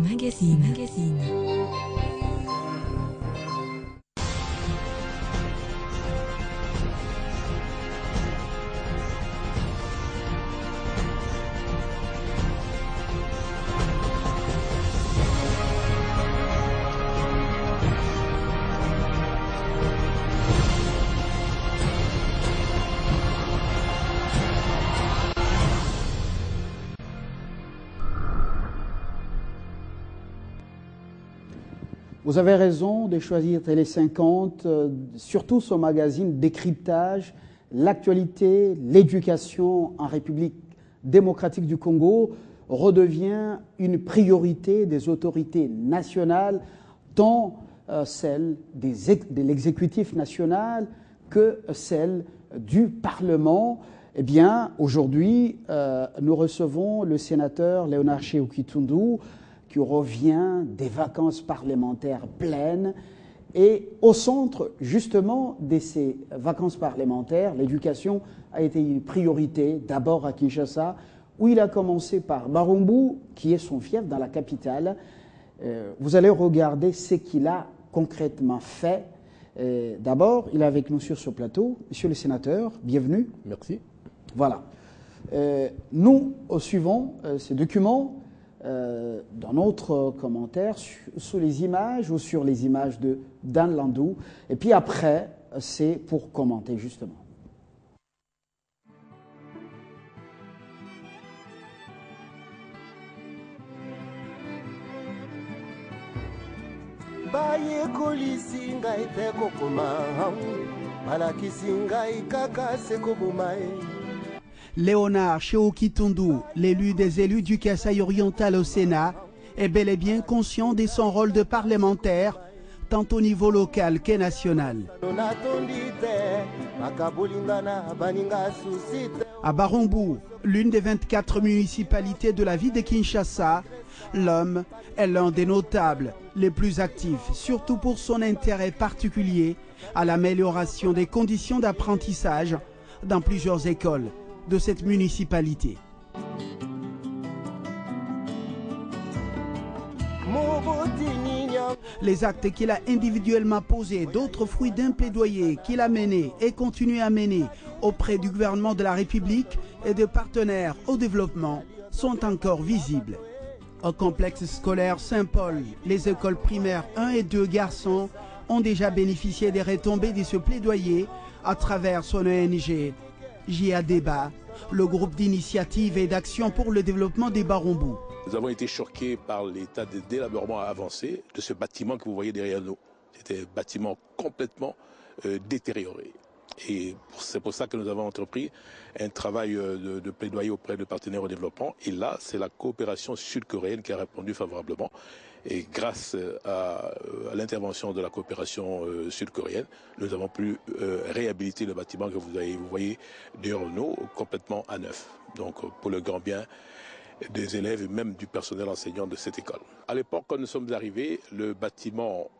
Magazine. Vous avez raison de choisir Télé 50, surtout ce magazine décryptage, l'actualité, l'éducation en République démocratique du Congo redevient une priorité des autorités nationales, tant celle de l'exécutif national que celle du Parlement. Eh bien, aujourd'hui, nous recevons le sénateur Léonard Chéou-Kitundu, qui revient des vacances parlementaires pleines. Et au centre, justement, de ces vacances parlementaires, l'éducation a été une priorité, d'abord à Kinshasa, où il a commencé par Barumbu, qui est son fief dans la capitale. Vous allez regarder ce qu'il a concrètement fait. D'abord, il est avec nous sur ce plateau. Monsieur le sénateur, bienvenue. Merci. Voilà. Nous suivons ces documents dans notre commentaire sous les images ou sur les images de Dan Landou. Et puis après, c'est pour commenter justement. Léonard Chéou-Kitundu, l'élu des élus du Kasaï oriental au Sénat, est bel et bien conscient de son rôle de parlementaire, tant au niveau local qu'est national. À Barumbu, l'une des 24 municipalités de la ville de Kinshasa, l'homme est l'un des notables les plus actifs, surtout pour son intérêt particulier à l'amélioration des conditions d'apprentissage dans plusieurs écoles de cette municipalité. Les actes qu'il a individuellement posés, d'autres fruits d'un plaidoyer qu'il a mené et continue à mener auprès du gouvernement de la République et de partenaires au développement sont encore visibles. Au complexe scolaire Saint-Paul, les écoles primaires 1 et 2 garçons ont déjà bénéficié des retombées de ce plaidoyer à travers son ONG JADEBA, le groupe d'initiative et d'action pour le développement des Barumbu. Nous avons été choqués par l'état de délabrement avancé de ce bâtiment que vous voyez derrière nous. C'était un bâtiment complètement détérioré. Et c'est pour ça que nous avons entrepris un travail de plaidoyer auprès de partenaires au développement. Et là, c'est la coopération sud-coréenne qui a répondu favorablement. Et grâce à l'intervention de la coopération sud-coréenne, nous avons pu réhabiliter le bâtiment que vous voyez derrière nous complètement à neuf. Donc pour le grand bien des élèves et même du personnel enseignant de cette école. À l'époque, quand nous sommes arrivés, le bâtiment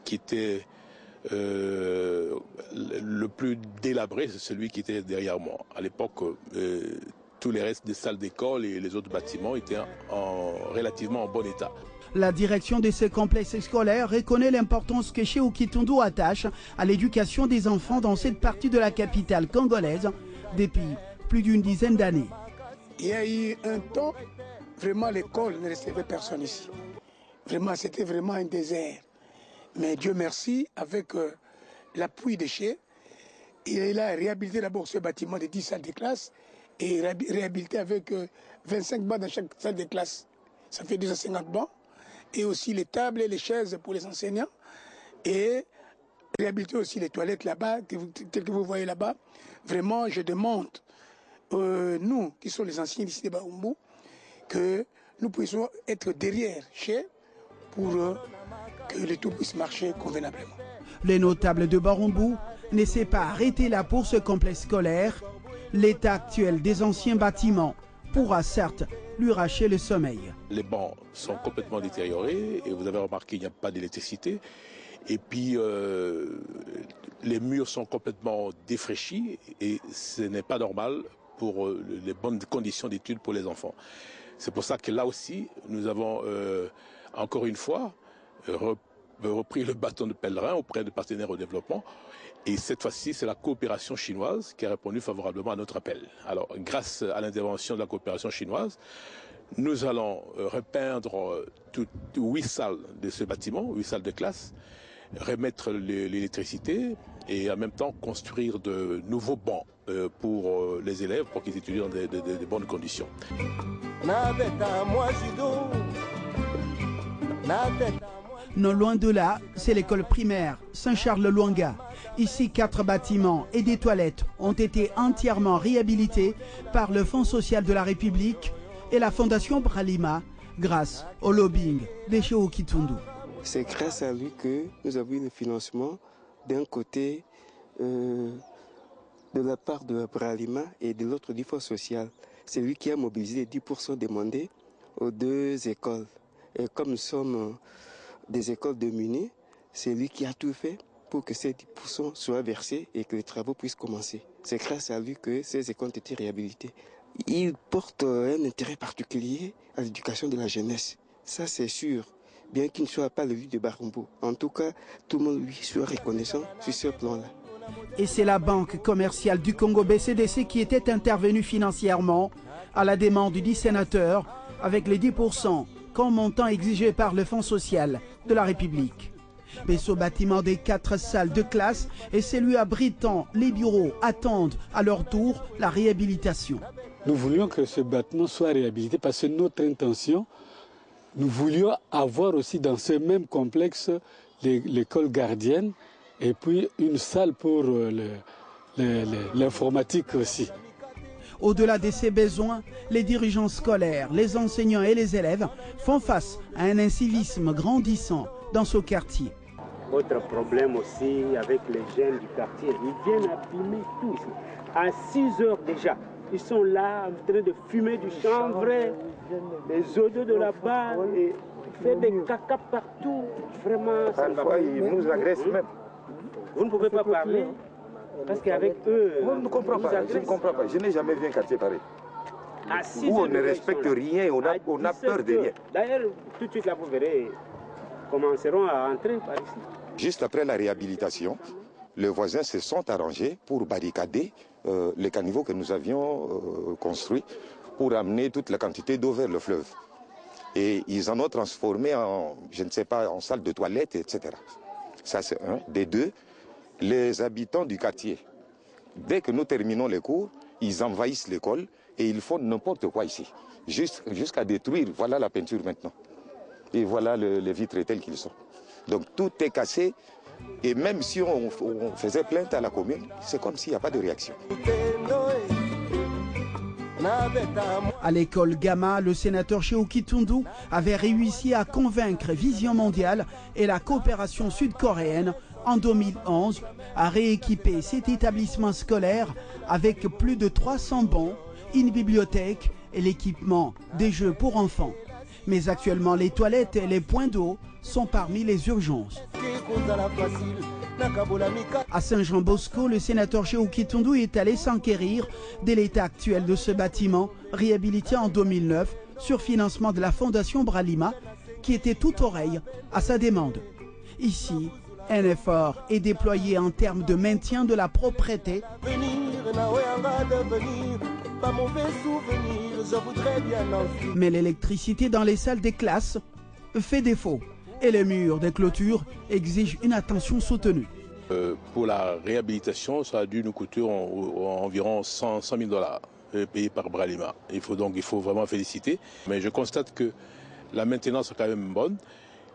qui était le plus délabré, c'est celui qui était derrière moi. À l'époque, tous les restes des salles d'école et les autres bâtiments étaient relativement en bon état. La direction de ces complexes scolaires reconnaît l'importance que Chéou-Kitundu attache à l'éducation des enfants dans cette partie de la capitale congolaise depuis plus d'une dizaine d'années. Il y a eu un temps, vraiment l'école ne recevait personne ici. Vraiment, c'était vraiment un désert. Mais Dieu merci, avec l'appui de Chez, il a réhabilité d'abord ce bâtiment de 10 salles de classe et réhabilité avec 25 bancs dans chaque salle de classe. Ça fait 250 bancs. Et aussi les tables et les chaises pour les enseignants. Et réhabiliter aussi les toilettes là-bas, telles que vous voyez là-bas. Vraiment, je demande, nous qui sommes les anciens d'ici de Barumbu, que nous puissions être derrière Chez pour que le tout puisse marcher convenablement. Les notables de Barumbu ne s'est pas arrêté là pour ce complexe scolaire. L'état actuel des anciens bâtiments pourra certes lui arracher le sommeil. Les bancs sont complètement détériorés et vous avez remarqué qu'il n'y a pas d'électricité. Et puis les murs sont complètement défraîchis et ce n'est pas normal pour les bonnes conditions d'études pour les enfants. C'est pour ça que là aussi, nous avons encore une fois repris le bâton de pèlerin auprès de partenaires au développement. Et cette fois-ci, c'est la coopération chinoise qui a répondu favorablement à notre appel. Alors, grâce à l'intervention de la coopération chinoise, nous allons repeindre 8 salles de ce bâtiment, 8 salles de classe, remettre l'électricité et en même temps construire de nouveaux bancs pour les élèves pour qu'ils étudient dans de bonnes conditions. Non loin de là, c'est l'école primaire Saint-Charles-Luanga. Ici, 4 bâtiments et des toilettes ont été entièrement réhabilités par le Fonds social de la République et la Fondation Bralima grâce au lobbying des Cheo Kitundu. C'est grâce à lui que nous avons eu le financement d'un côté de la part de Bralima et de l'autre du Fonds social. C'est lui qui a mobilisé les 10% demandés aux 2 écoles. Et comme nous sommes des écoles démunies, c'est lui qui a tout fait pour que ces 10% soient versés et que les travaux puissent commencer. C'est grâce à lui que ces écoles ont été réhabilitées. Il porte un intérêt particulier à l'éducation de la jeunesse. Ça, c'est sûr, bien qu'il ne soit pas le lieu de Barumbo. En tout cas, tout le monde lui soit reconnaissant sur ce plan-là. Et c'est la Banque commerciale du Congo BCDC qui était intervenue financièrement à la demande du sénateur avec les 10% comme montant exigé par le Fonds social de la République. Mais ce bâtiment des 4 salles de classe et celui abritant les bureaux attendent à leur tour la réhabilitation. Nous voulions que ce bâtiment soit réhabilité parce que notre intention, nous voulions avoir aussi dans ce même complexe l'école gardienne et puis une salle pour l'informatique aussi. Au-delà de ces besoins, les dirigeants scolaires, les enseignants et les élèves font face à un incivisme grandissant dans ce quartier. Autre problème aussi avec les jeunes du quartier, ils viennent abîmer tout ici. À 6 heures déjà, ils sont là en train de fumer du chanvre, les odeurs de là-bas, et faire des caca partout. Vraiment, ça ne va pas. Ils nous agressent même. Vous ne pouvez pas parler parce qu'avec eux. On ne comprend pas. Je ne comprends pas. Je n'ai jamais vu un quartier pareil. Où on ne respecte rien, on a peur de rien. D'ailleurs, tout de suite là, vous verrez, commenceront à entrer par ici. Juste après la réhabilitation, les voisins se sont arrangés pour barricader les caniveaux que nous avions construits pour amener toute la quantité d'eau vers le fleuve. Et ils en ont transformé en, je ne sais pas, en salle de toilette, etc. Ça, c'est un. Des deux, les habitants du quartier, dès que nous terminons les cours, ils envahissent l'école et ils font n'importe quoi ici. Jusqu'à détruire, voilà la peinture maintenant. Et voilà les vitres telles qu'ils sont. Donc tout est cassé. Et même si on faisait plainte à la commune, c'est comme s'il n'y a pas de réaction. À l'école Gamma, le sénateur Cheo Kitundu avait réussi à convaincre Vision Mondiale et la coopération sud-coréenne en 2011 à rééquiper cet établissement scolaire avec plus de 300 bancs, une bibliothèque et l'équipement des jeux pour enfants. Mais actuellement, les toilettes et les points d'eau sont parmi les urgences. À Saint-Jean-Bosco, le sénateur Cheo Kitundu est allé s'enquérir de l'état actuel de ce bâtiment réhabilité en 2009 sur financement de la Fondation Bralima qui était tout oreille à sa demande. Ici, un effort est déployé en termes de maintien de la propreté. Mais l'électricité dans les salles des classes fait défaut et les murs des clôtures exigent une attention soutenue. Pour la réhabilitation, ça a dû nous coûter environ 100 000 $ payés par Bralima. Il faut vraiment féliciter. Mais je constate que la maintenance est quand même bonne.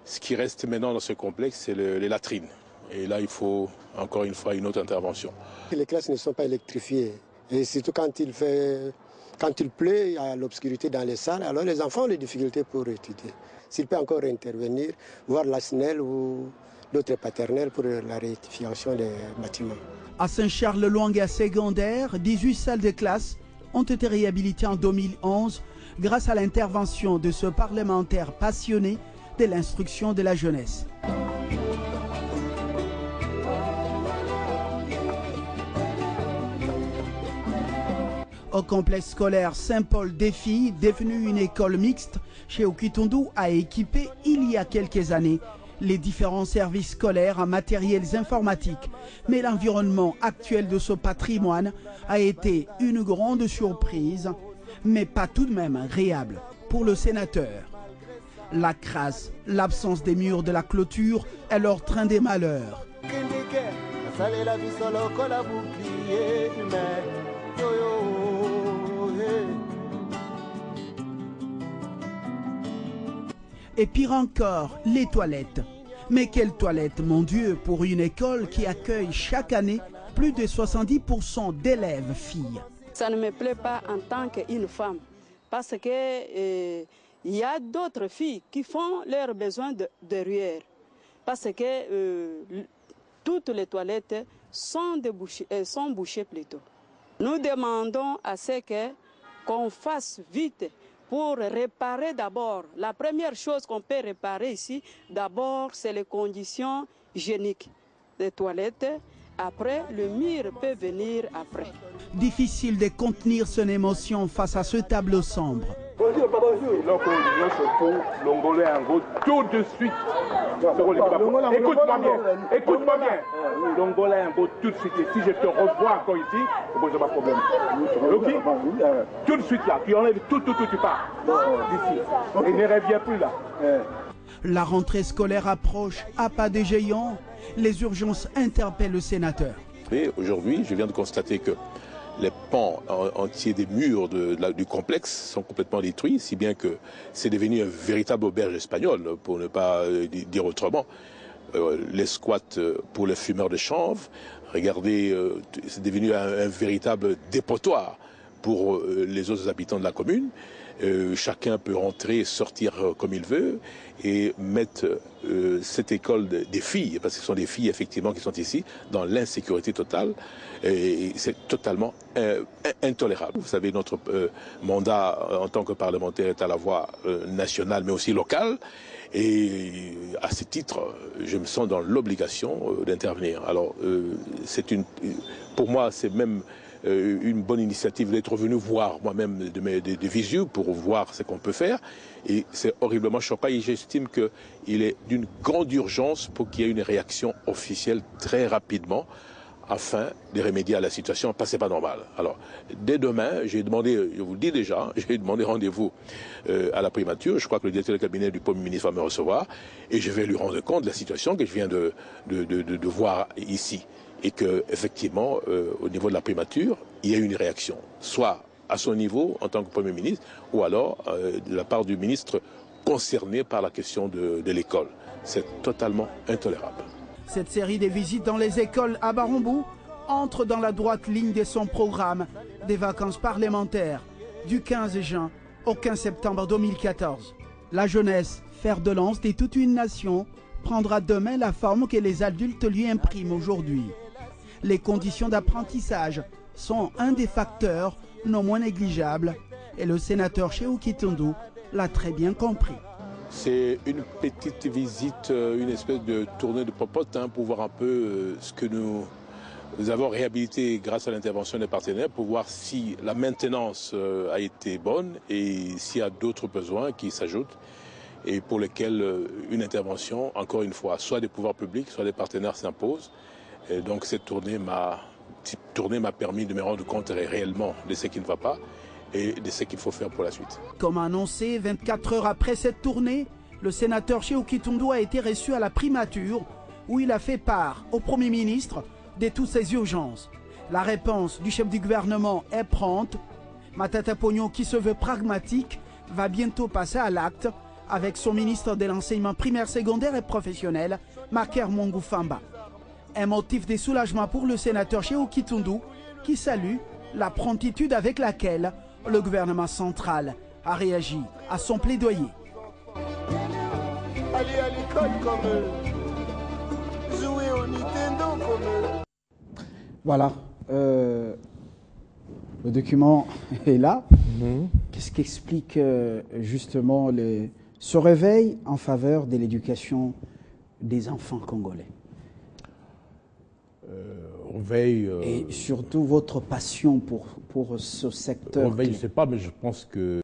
Ce qui reste maintenant dans ce complexe, c'est les latrines. Et là, il faut encore une fois une autre intervention. Les classes ne sont pas électrifiées. Et surtout quand il pleut, il y a l'obscurité dans les salles. Alors les enfants ont des difficultés pour étudier. S'il peut encore intervenir, voir la SNEL ou d'autres paternels pour la rectification des bâtiments. À Saint-Charles-Luanga secondaire, 18 salles de classe ont été réhabilitées en 2011 grâce à l'intervention de ce parlementaire passionné de l'instruction de la jeunesse. Au complexe scolaire Saint-Paul des Filles, devenu une école mixte, Shehu Kitundu a équipé il y a quelques années les différents services scolaires en matériels informatiques. Mais l'environnement actuel de ce patrimoine a été une grande surprise, mais pas tout de même agréable pour le sénateur. La crasse, l'absence des murs de la clôture est leur train des malheurs. Et pire encore, les toilettes. Mais quelles toilettes, mon Dieu, pour une école qui accueille chaque année plus de 70% d'élèves filles. Ça ne me plaît pas en tant qu'une femme, parce que il y a d'autres filles qui font leurs besoins derrière, parce que toutes les toilettes sont bouchées plutôt. Nous demandons à ce qu'on fasse vite pour réparer d'abord. La première chose qu'on peut réparer ici, d'abord, c'est les conditions hygiéniques des toilettes. Après, le mur peut venir après. Difficile de contenir son émotion face à ce tableau sombre. Bonjour, bonjour. Donc, l'Ongolais en gros tout de suite. Écoute-moi bien, écoute-moi bien. L'Ongolais en gros tout de suite. Et si je te revois encore ici, bon, j'ai pas de problème. Ok? Tout de suite là, tu enlèves tout, tu pars d'ici. Et ne reviens plus là. La rentrée scolaire approche à pas de géant. Les urgences interpellent le sénateur. Et aujourd'hui, je viens de constater que les pans entiers des murs du complexe sont complètement détruits, si bien que c'est devenu un véritable auberge espagnole, pour ne pas dire autrement. Les squats pour les fumeurs de chanvre, regardez, c'est devenu un véritable dépotoir pour les autres habitants de la commune. Chacun peut rentrer et sortir comme il veut et mettre cette école des filles, parce que ce sont des filles effectivement qui sont ici, dans l'insécurité totale. Et c'est totalement intolérable. Vous savez, notre mandat en tant que parlementaire est à la fois national mais aussi local. Et à ce titre, je me sens dans l'obligation d'intervenir. Alors, pour moi, c'est même une bonne initiative d'être venu voir moi-même de visu pour voir ce qu'on peut faire. Et c'est horriblement choquant et j'estime qu'il est d'une grande urgence pour qu'il y ait une réaction officielle très rapidement afin de remédier à la situation, parce que c'est pas normal. Alors, dès demain, j'ai demandé, je vous le dis déjà, j'ai demandé rendez-vous à la primature. Je crois que le directeur de cabinet du Premier ministre va me recevoir et je vais lui rendre compte de la situation que je viens de voir ici. Et qu'effectivement, au niveau de la primature, il y a une réaction, soit à son niveau en tant que Premier ministre, ou alors de la part du ministre concerné par la question de l'école. C'est totalement intolérable. Cette série de visites dans les écoles à Barambou entre dans la droite ligne de son programme des vacances parlementaires du 15 juin au 15 septembre 2014. La jeunesse, fer de lance de toute une nation, prendra demain la forme que les adultes lui impriment aujourd'hui. Les conditions d'apprentissage sont un des facteurs non moins négligeables et le sénateur Shehu Kitundu l'a très bien compris. C'est une petite visite, une espèce de tournée de popote pour voir un peu ce que nous avons réhabilité grâce à l'intervention des partenaires pour voir si la maintenance a été bonne et s'il y a d'autres besoins qui s'ajoutent et pour lesquels une intervention, encore une fois, soit des pouvoirs publics, soit des partenaires s'impose. Et donc cette tournée m'a permis de me rendre compte réellement de ce qui ne va pas et de ce qu'il faut faire pour la suite. Comme annoncé, 24 heures après cette tournée, le sénateur Shehu Kitundu a été reçu à la primature où il a fait part au Premier ministre de toutes ces urgences. La réponse du chef du gouvernement est prompte. Matata Ponyo, qui se veut pragmatique, va bientôt passer à l'acte avec son ministre de l'enseignement primaire, secondaire et professionnel, Maker Mungu Famba. Un motif de soulagement pour le sénateur Shehu Kitundu qui salue la promptitude avec laquelle le gouvernement central a réagi à son plaidoyer. Aller à l'école comme jouer au Nintendo comme... Voilà, le document est là. Qu'est-ce qui explique justement ce réveil en faveur de l'éducation des enfants congolais? On veille... Et surtout votre passion pour ce secteur. On veille, je ne sais pas, mais je pense que